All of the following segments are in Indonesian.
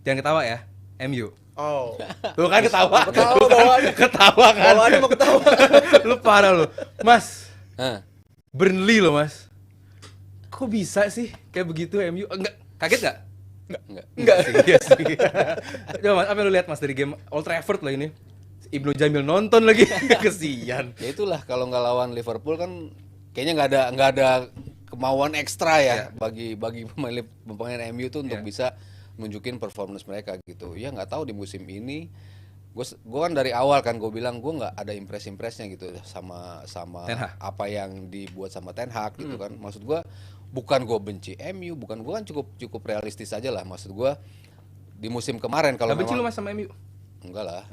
Jangan ketawa ya, MU. Oh. Lu kan ketawa. Ketawa bawaannya. Ketawa kan. Bawaannya mau ketawa. Lu parah lu. Mas, Hah. Burnley loh mas. Kok bisa sih kayak begitu MU? Enggak, kaget gak? Enggak. Iya sih. Coba mas, apa yang lu lihat mas dari game Old Trafford lah ini? Ibnu Jamil nonton lagi. Kesian. Ya itulah, kalau nggak lawan Liverpool kan kayaknya nggak ada kemauan ekstra ya bagi pemain MU itu untuk bisa nunjukin performance mereka gitu. Ya nggak tahu di musim ini, gue kan dari awal kan gue bilang gue nggak ada impresnya gitu sama apa yang dibuat sama Ten Hag gitu kan. Maksud gue bukan gue benci MU, bukan, gue kan cukup realistis aja lah. Maksud gue di musim kemarin kalau benci lu mas sama MU? Enggak lah.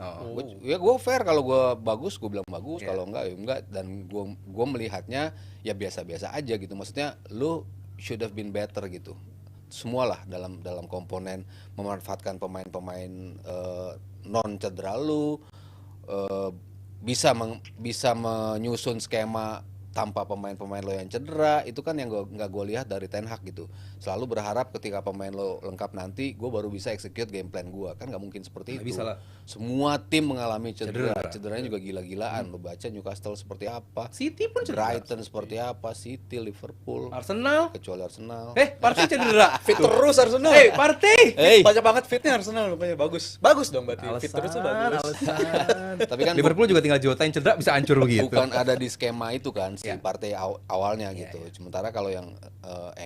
Gue fair, kalau gue bagus gue bilang bagus, kalau enggak ya enggak, dan gue melihatnya ya biasa-biasa aja gitu. Maksudnya lu should have been better gitu. Semualah dalam komponen memanfaatkan pemain-pemain non cedera lu, bisa menyusun skema tanpa pemain-pemain lo yang cedera. Itu kan yang nggak gue lihat dari Ten Hag gitu. Selalu berharap ketika pemain lo lengkap nanti gue baru bisa execute game plan gue. Kan nggak mungkin seperti itu. Bisa lah. Semua tim mengalami cederanya juga gila-gilaan. Lo baca Newcastle seperti apa, City pun cedera. Brighton seperti apa, City, Liverpool, Arsenal. kecuali Arsenal. Partey cedera. Fit terus Arsenal. Partey. Banyak banget fitnya Arsenal rupanya. Bagus dong berarti. Fit terus tuh bagus. Tapi kan Liverpool juga tinggal Jota yang cedera bisa hancur begitu. bukan ada di skema itu kan si Partey awalnya gitu. Sementara kalau yang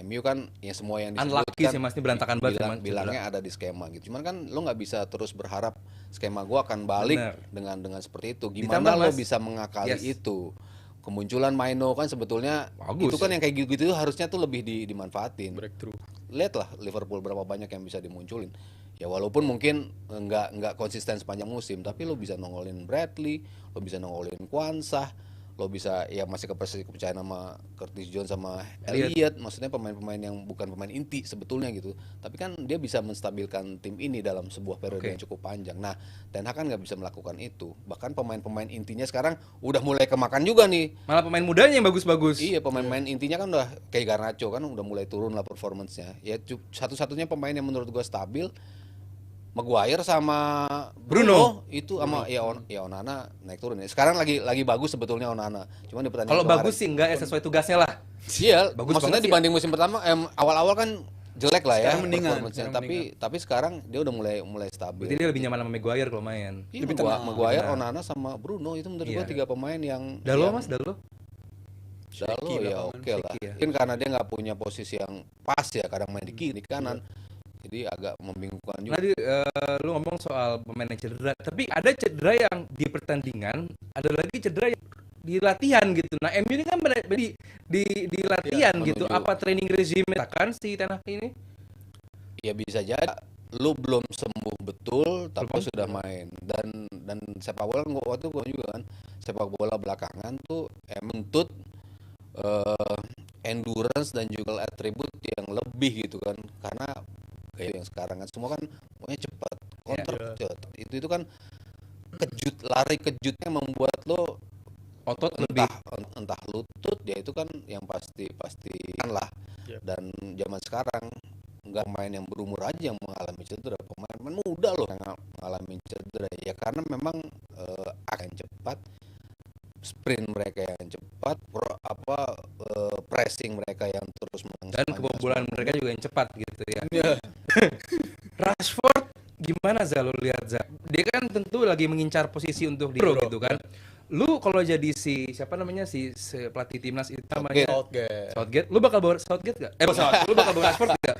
MU kan ya semua yang disebut Unlucky kan sih mas, ini berantakan banget emang bilangnya ada di skema gitu. Cuman kan lo nggak bisa terus berharap skema gua akan balik dengan seperti itu. Gimana Ditambah, lo Mas, bisa mengakali itu? Kemunculan Maino kan sebetulnya bagus, itu kan yang kayak gitu harusnya tuh lebih dimanfaatin. Breakthrough. Lihatlah Liverpool berapa banyak yang bisa dimunculin. Ya walaupun mungkin nggak konsisten sepanjang musim, tapi lo bisa nongolin Bradley, lo bisa nongolin Kwanzaa, lo bisa ya masih kepercayaan sama Curtis Jones sama Elliot. Maksudnya pemain-pemain yang bukan pemain inti sebetulnya gitu, tapi kan dia bisa menstabilkan tim ini dalam sebuah periode yang cukup panjang. Nah, Ten Hag kan nggak bisa melakukan itu. Bahkan pemain-pemain intinya sekarang udah mulai kemakan juga nih. Malah pemain mudanya yang bagus-bagus. Iya, pemain-pemain intinya kan udah kayak Garnacho kan udah mulai turun lah performance-nya. Ya satu-satunya pemain yang menurut gua stabil Maguire sama Bruno itu sama Onana naik turun ya. Sekarang lagi bagus sebetulnya Onana. Cuma di pertandingan kalau bagus sih enggak ya sesuai tugasnya lah. Iya, bagus maksudnya dibanding musim pertama awal-awal kan jelek lah ya performance-nya. Tapi sekarang dia udah mulai stabil. Jadi dia lebih nyaman sama Maguire kalau main. Iya, Maguire, Onana sama Bruno itu menurut gua tiga pemain yang Dalo mas, Dalo ya oke lah. Mungkin karena dia nggak punya posisi yang pas ya, kadang main di kiri, di kanan. Jadi agak membingungkan juga. Tadi lu ngomong soal pemain yang cedera, tapi ada cedera yang di pertandingan, ada lagi cedera yang di latihan gitu. Nah, MU ini kan di latihan gitu. Apa training regime kan si Ten Hag ini? Ya bisa jadi lu belum sembuh betul tapi sudah main. Dan sepak bola waktu gua juga kan, sepak bola belakangan tuh menuntut endurance dan juga atribut yang lebih gitu kan. Karena kayak yang sekarang kan semua kan pokoknya cepat, counter cepat. Itu kan lari kejutnya membuat lo otot entah lutut ya, itu kan yang pasti kan lah. Dan zaman sekarang nggak main yang berumur aja yang mengalami cedera, pemain muda loh yang mengalami cedera ya, karena memang akan cepat, sprint mereka yang cepat, pressing mereka yang terus dan kebobolan mereka juga yang cepat gitu ya. Rashford gimana Za, lu lihat Za? Dia kan tentu lagi mengincar posisi untuk di gitu kan. Lu kalau jadi si pelatih timnas itu namanya Southgate, lu bakal bawa Southgate enggak? Lu bakal bawa Rashford enggak?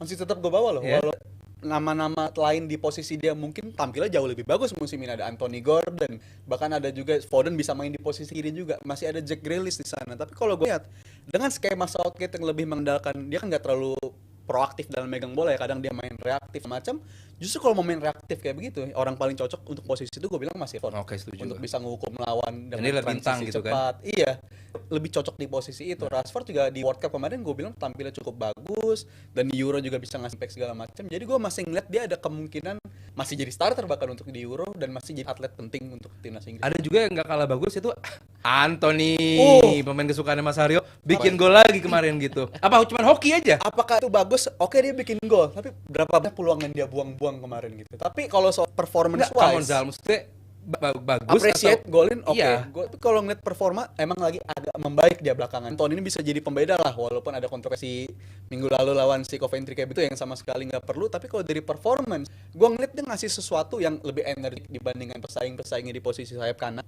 Masih tetap gue bawa loh. Walau nama-nama lain di posisi dia mungkin tampilnya jauh lebih bagus musim ini. Ada Anthony Gordon, bahkan ada juga Foden bisa main di posisi kiri juga. Masih ada Jack Grealish di sana. Tapi kalau gue lihat dengan skema Southgate yang lebih mengandalkan, dia kan nggak terlalu proaktif dalam megang bola ya, kadang dia main reaktif macam. Justru kalau mau main reaktif kayak begitu, orang paling cocok untuk posisi itu gue bilang masih Rashford. Oke, setuju. Untuk bisa menghukum lawan Dan dia lebih bintang gitu cepat. Iya, lebih cocok di posisi itu. Rashford juga di World Cup kemarin gue bilang tampilnya cukup bagus, dan di Euro juga bisa ngasih impact segala macam. Jadi gue masih ngeliat dia ada kemungkinan masih jadi starter bahkan untuk di Euro, dan masih jadi atlet penting untuk timnas Inggris. Ada juga yang nggak kalah bagus itu Anthony, pemain kesukaannya Mas Haryo, bikin gol lagi kemarin gitu. Apa cuma hoki aja? Apakah itu bagus? Oke, dia bikin gol, tapi berapa banyak peluang yang dia buang-buang kemarin gitu. Tapi kalau soal performance Come on, wise, Zal, maksudnya bagus appreciate atau golin, oke. Iya. Tapi kalau ngeliat performa emang lagi agak membaik dia belakangan. Tahun ini bisa jadi pembeda lah, walaupun ada kontroversi minggu lalu lawan si Coventry kayak gitu yang sama sekali nggak perlu. Tapi kalau dari performance, gue ngeliat dia ngasih sesuatu yang lebih energik dibandingkan pesaing-pesaingnya di posisi sayap kanan.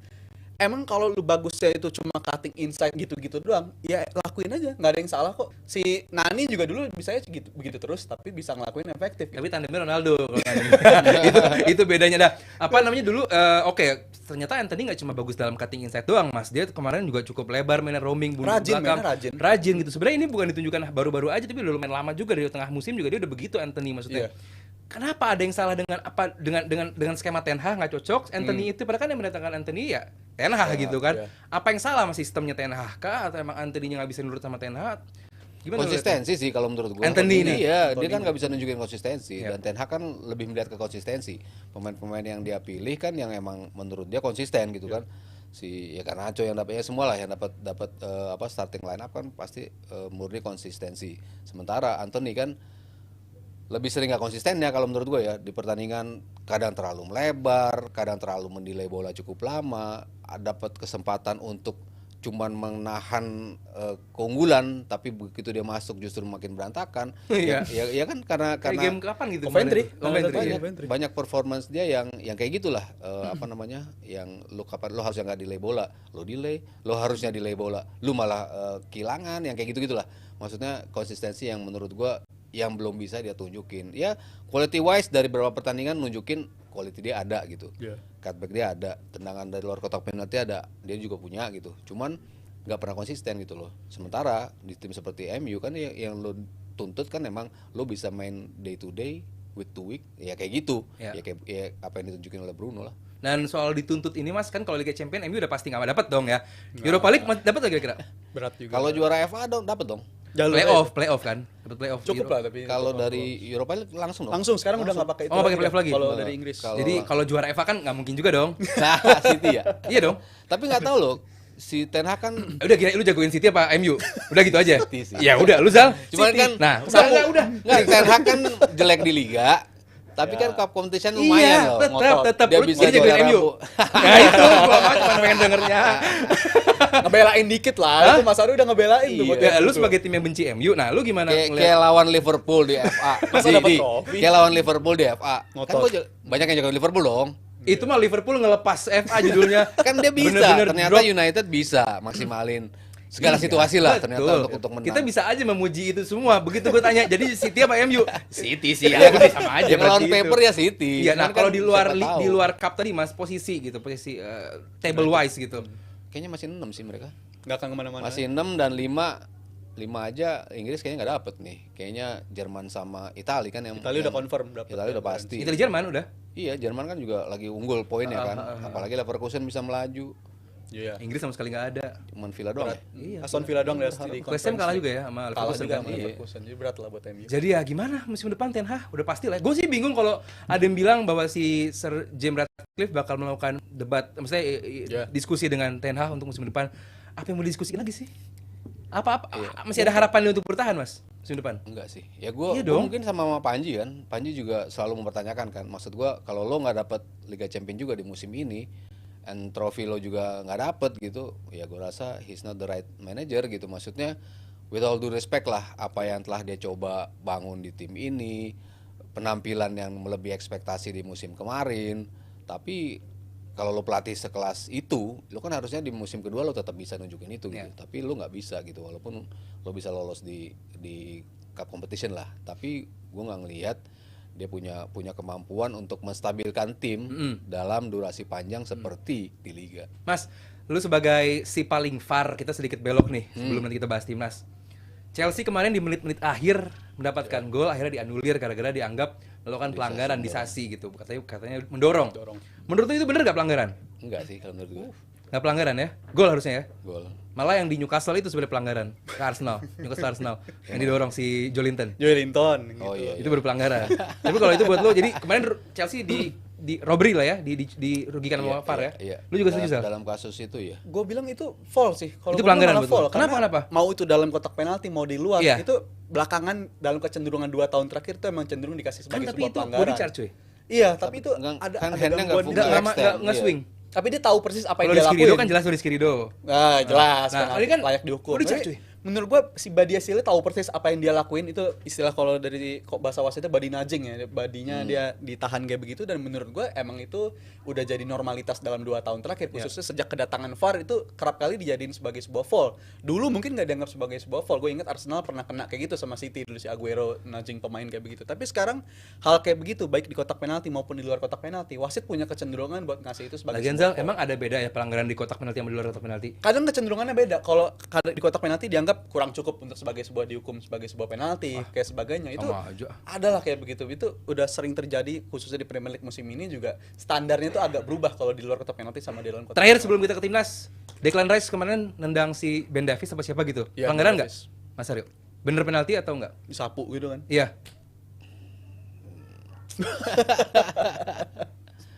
Emang kalau lu bagusnya itu cuma cutting inside gitu-gitu doang, ya lakuin aja, nggak ada yang salah kok. Si Nani juga dulu bisa gitu begitu terus, tapi bisa ngelakuin efektif. Tapi tandemnya Ronaldo kalau Nani. itu bedanya dah. Apa namanya dulu oke, ternyata Anthony nggak cuma bagus dalam cutting inside doang, Mas. Dia kemarin juga cukup lebar, mainnya roaming, bunuh belakang. Rajin gitu. Sebenarnya ini bukan ditunjukkan baru-baru aja, tapi udah lumayan lama juga dari tengah musim juga dia udah begitu Anthony maksudnya. Kenapa ada yang salah dengan skema Ten Hag nggak cocok Anthony itu, padahal kan yang mendatangkan Anthony ya Ten Hag gitu kan. Apa yang salah sama sistemnya Ten Hag kah, atau emang Anthony-nya nggak bisa nurut sama Ten Hag? Gimana konsistensi sih kalau menurut gue. Anthony ini ya dia kan nggak bisa nunjukin konsistensi, dan Ten Hag kan lebih melihat ke konsistensi. Pemain-pemain yang dia pilih kan yang emang menurut dia konsisten gitu kan. Si ya Garnacho yang dapatnya semua lah, yang dapat starting line up kan pasti murni konsistensi. Sementara Anthony kan lebih sering gak konsistennya kalau menurut gue ya, di pertandingan kadang terlalu melebar, kadang terlalu mendelay bola cukup lama, dapat kesempatan untuk cuman menahan keunggulan, tapi begitu dia masuk justru makin berantakan. ya kan karena game kapan gitu? Coventry. Banyak performance dia yang kayak gitulah, yang lu harusnya nggak delay bola, lu harusnya delay bola, lu malah kehilangan, yang kayak gitu-gitulah. Maksudnya konsistensi yang menurut gua yang belum bisa dia tunjukin. Ya quality wise dari beberapa pertandingan nunjukin quality dia ada gitu. Cutback dia ada, tendangan dari luar kotak penalti ada, dia juga punya gitu. Cuman nggak pernah konsisten gitu loh. Sementara di tim seperti MU kan yang lo tuntut kan emang lo bisa main day to day, week to week, ya kayak gitu. Ya kayak apa yang ditunjukin oleh Bruno lah. Dan soal dituntut ini Mas, kan kalau Liga Champions MU udah pasti nggak dapat dong ya. Europa League dapat gak kira-kira? Berat juga. Kalau juara FA dapat dong. Playoff kan, dapat playoff. Cukup lah, tapi kalau dari Europa League langsung dong. Langsung sekarang udah nggak pakai itu. Oh, pakai playoff lagi. Kalau dari Inggris. Jadi kalau juara FA kan nggak mungkin juga dong. Nah, City ya. Iya dong. Tapi nggak tahu loh, si Ten Hag kan udah kira lu jagoin City apa MU? Udah gitu aja. City sih. Ya udah, lu Zal. Cuman kan udah. Nggak, Ten Hag kan jelek di liga. Tapi kan cup competition lumayan loh. Tetap dia bisa jagoin MU. Nah itu gua cuma pengen dengernya. Ngebelain dikit lah. Itu Mas Aru udah ngebelain tuh. Ya, lu sebagai tim yang benci MU, nah lu gimana kayak lawan Liverpool di FA. Kayak lawan Liverpool di FA. Kan gua banyak yang jago Liverpool dong. Itu mah Liverpool ngelepas FA judulnya. Kan dia bisa. Ternyata United bisa maksimalin segala situasi lah ternyata untuk menang. Kita bisa aja memuji itu semua. Begitu gue tanya, jadi City apa MU? City sih ya, sama aja. Yang lawan paper ya City. Iya, nah kalau di luar cup tadi Mas, posisi table wise gitu. Kayaknya masih 6 sih mereka. Nggak akan kemana-mana. Masih 6 dan 5 aja Inggris kayaknya nggak dapet nih. Kayaknya Jerman sama Italia kan yang Italia udah confirm dapet. Italia udah pasti. Italia Jerman udah. Iya, Jerman kan juga lagi unggul poinnya kan. Apalagi Leverkusen bisa melaju. Iya. Inggris sama sekali nggak ada. Cuman Villa doang. Iya. Aston Villa doang dari West Ham kalah juga ya sama Leverkusen kan. Leverkusen. Jadi berat lah buat MU. Jadi ya gimana musim depan Ten Hag udah pasti lah. Gue sih bingung kalau ada yang bilang bahwa si Sir Jim Ratcliffe bakal melakukan debat, maksudnya diskusi dengan Ten Hag untuk musim depan. Apa yang mau diskusikan lagi sih? Masih ada harapan untuk bertahan Mas musim depan? Enggak sih. Ya gue mungkin sama Panji kan. Panji juga selalu mempertanyakan kan. Maksud gue kalau lo nggak dapet Liga Champions juga di musim ini, and trofi lo juga nggak dapet gitu, ya gue rasa he's not the right manager gitu. Maksudnya with all due respect lah, apa yang telah dia coba bangun di tim ini, penampilan yang melebihi ekspektasi di musim kemarin. Tapi kalau lo pelatih sekelas itu, lo kan harusnya di musim kedua lo tetap bisa nunjukin itu gitu. Tapi lo nggak bisa gitu, walaupun lo bisa lolos di cup competition lah. Tapi gue nggak ngelihat dia punya kemampuan untuk menstabilkan tim dalam durasi panjang seperti di liga. Mas, lu sebagai si paling far, kita sedikit belok nih sebelum nanti kita bahas timnas. Chelsea kemarin di menit-menit akhir mendapatkan gol, akhirnya dianulir gara-gara dianggap melakukan pelanggaran disasi gitu. Katanya mendorong. Menurut lu itu bener gak pelanggaran? Enggak sih kalau menurut gue. Nggak pelanggaran ya? Gol harusnya ya? Gol. Malah yang di Newcastle itu sebenarnya pelanggaran ke Arsenal, Arsenal yang didorong si Joelinton. Joelinton gitu. Oh iya. Itu baru pelanggaran. Tapi kalau itu buat lo, jadi kemarin Chelsea di robbery lah ya, dirugikan sama VAR ya. Iya. Lu juga setuju, Sal? Dalam kasus itu ya. Gue bilang itu foul sih. Kalau Itu gua pelanggaran malah betul. foul. Kenapa? Mau itu dalam kotak penalti, mau di luar, Iya. itu belakangan dalam kecenderungan 2 tahun terakhir itu emang cenderung dikasih Kan sebagai tapi sebuah itu pelanggaran. body charge cuy. Iya, tapi itu Kan ada handnya gangguan nggak juga. extend, Nge-swing. Tapi dia tahu persis apa Kalau yang dia Rizky Ridho lakuin. kan jelas Rizky Ridho. Nah, jelas Nah, penalti, ini kan layak dihukum. body charge, Tapi cuy. menurut gua si Badia Sile tahu persis apa yang dia lakuin, itu istilah kalau dari bahasa wasitnya body nudging ya, badinya dia ditahan kayak begitu, dan menurut gua emang itu udah jadi normalitas dalam 2 tahun terakhir, khususnya sejak kedatangan VAR itu kerap kali dijadiin sebagai sebuah foul. Dulu mungkin nggak dianggap sebagai sebuah foul. Gue ingat Arsenal pernah kena kayak gitu sama City dulu, si Aguero nudging pemain kayak begitu. Tapi sekarang hal kayak begitu baik di kotak penalti maupun di luar kotak penalti, wasit punya kecenderungan buat ngasih itu sebagai Lagian sebuah Zal, emang ada beda ya pelanggaran di kotak penalti sama di luar kotak penalti? kadang kecenderungannya beda. Kalau di kotak penalti dianggap kurang cukup untuk sebagai sebuah dihukum sebagai sebuah penalti kayak sebagainya, itu sama aja. adalah kayak begitu. Itu udah sering terjadi khususnya di Premier League musim ini juga, standarnya itu agak berubah kalau di luar kotak penalti sama di dalam kotak Terakhir penalti. sebelum kita ke timnas, Declan Rice kemarin nendang si Ben Davies apa siapa gitu. Iya, Pelanggaran Ben nggak, Mas Aryo? Bener penalti atau enggak? disapu gitu kan. Iya.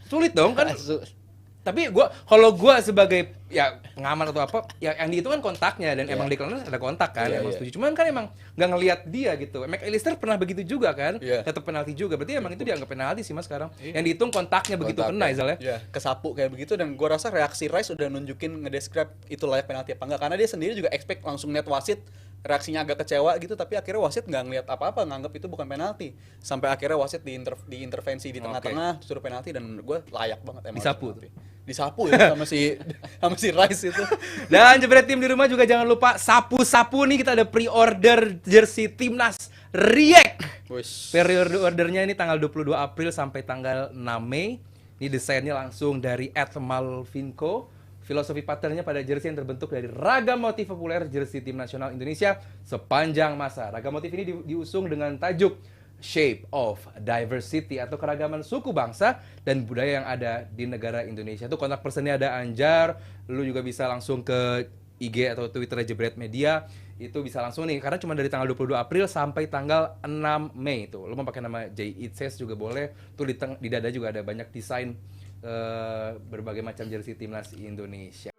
Sulit dong kan. Tapi kalau gua sebagai ya pengaman atau apa, ya yang di itu kan kontaknya, dan emang Declan Rice ada kontak kan, emang setuju. Cuman kan emang nggak ngelihat dia gitu. McAllister pernah begitu juga kan, tetap penalti juga. Berarti emang itu dianggap penalti sih Mas sekarang. Yang dihitung kontaknya begitu kena Izal ya. Ya, kesapu kayak begitu, dan gua rasa reaksi Rice udah nunjukin ngedescribe itu layak penalti apa enggak, karena dia sendiri juga expect langsung net wasit reaksinya agak kecewa gitu, tapi akhirnya wasit nggak ngeliat apa-apa, nganggap itu bukan penalti, sampai akhirnya wasit diintervensi di tengah-tengah suruh penalti, dan menurut gua layak banget emang Disapu penalti. Disapu ya sama si Rice itu. Dan jebret tim di rumah juga jangan lupa sapu-sapu nih, kita ada pre-order jersey timnas React. Pre-ordernya ini tanggal 22 April sampai tanggal 6 Mei. Ini desainnya langsung dari @malvinco. Filosofi patternnya pada jersey yang terbentuk dari ragam motif populer jersey tim nasional Indonesia sepanjang masa. Ragam motif ini diusung dengan tajuk Shape of Diversity atau keragaman suku bangsa dan budaya yang ada di negara Indonesia. Itu kontak personnya ada Anjar. Lu juga bisa langsung ke IG atau Twitter Jebret Media. Itu bisa langsung nih, karena cuma dari tanggal 22 April sampai tanggal 6 Mei itu. Lu mau pakai nama J It Says juga boleh. Tuh di dada juga ada banyak desain berbagai macam jersey timnas Indonesia.